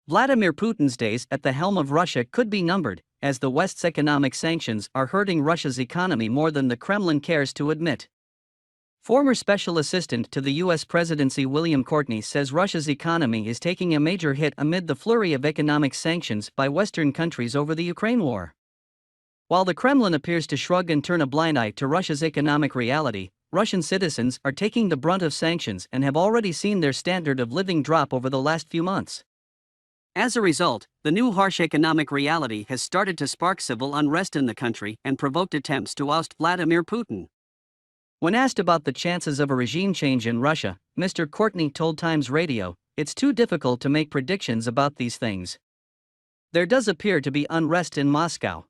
Vladimir Putin's days at the helm of Russia could be numbered, as the West's economic sanctions are hurting Russia's economy more than the Kremlin cares to admit. Former Special Assistant to the U.S. Presidency William Courtney says Russia's economy is taking a major hit amid the flurry of economic sanctions by Western countries over the Ukraine war. While the Kremlin appears to shrug and turn a blind eye to Russia's economic reality, Russian citizens are taking the brunt of sanctions and have already seen their standard of living drop over the last few months. As a result, the new harsh economic reality has started to spark civil unrest in the country and provoked attempts to oust Vladimir Putin. When asked about the chances of a regime change in Russia, Mr. Courtney told Times Radio, "It's too difficult to make predictions about these things. There does appear to be unrest in Moscow.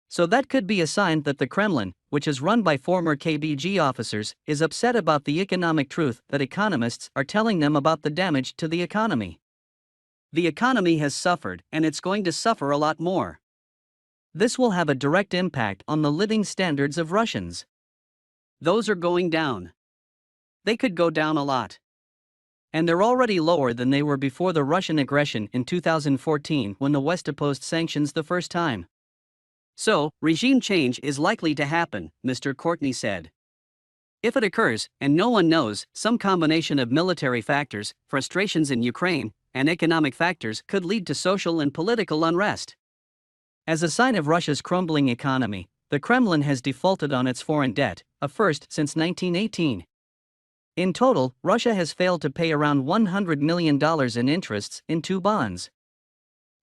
So that could be a sign that the Kremlin, which is run by former KGB officers, is upset about the economic truth that economists are telling them about the damage to the economy. The economy has suffered, and it's going to suffer a lot more. This will have a direct impact on the living standards of Russians. Those are going down. They could go down a lot. And they're already lower than they were before the Russian aggression in 2014 when the West opposed sanctions the first time. So, regime change is likely to happen," Mr. Courtney said. "If it occurs, and no one knows, some combination of military factors, frustrations in Ukraine, and economic factors could lead to social and political unrest." As a sign of Russia's crumbling economy, the Kremlin has defaulted on its foreign debt, a first since 1918. In total, Russia has failed to pay around $100 million in interests in 2 bonds.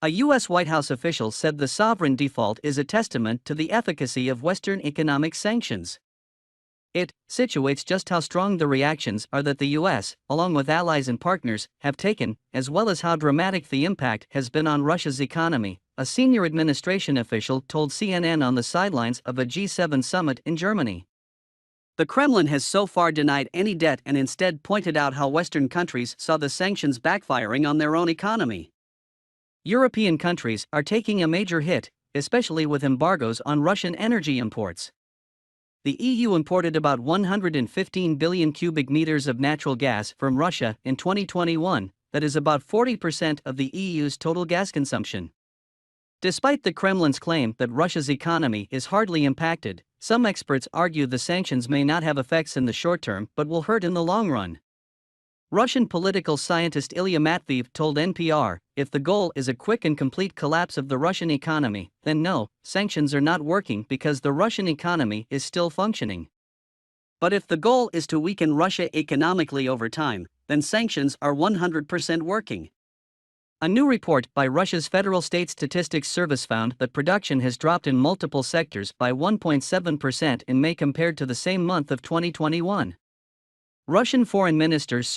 A U.S. White House official said the sovereign default is a testament to the efficacy of Western economic sanctions. It situates just how strong the reactions are that the U.S., along with allies and partners, have taken, as well as how dramatic the impact has been on Russia's economy, a senior administration official told CNN on the sidelines of a G7 summit in Germany. The Kremlin has so far denied any debt and instead pointed out how Western countries saw the sanctions backfiring on their own economy. European countries are taking a major hit, especially with embargoes on Russian energy imports. The EU imported about 115 billion cubic meters of natural gas from Russia in 2021, that is about 40% of the EU's total gas consumption. Despite the Kremlin's claim that Russia's economy is hardly impacted, some experts argue the sanctions may not have effects in the short term but will hurt in the long run. Russian political scientist Ilya Matveev told NPR, "If the goal is a quick and complete collapse of the Russian economy, then no, sanctions are not working because the Russian economy is still functioning. But if the goal is to weaken Russia economically over time, then sanctions are 100% working." A new report by Russia's Federal State Statistics Service found that production has dropped in multiple sectors by 1.7% in May compared to the same month of 2021. Russian Foreign Minister Sergei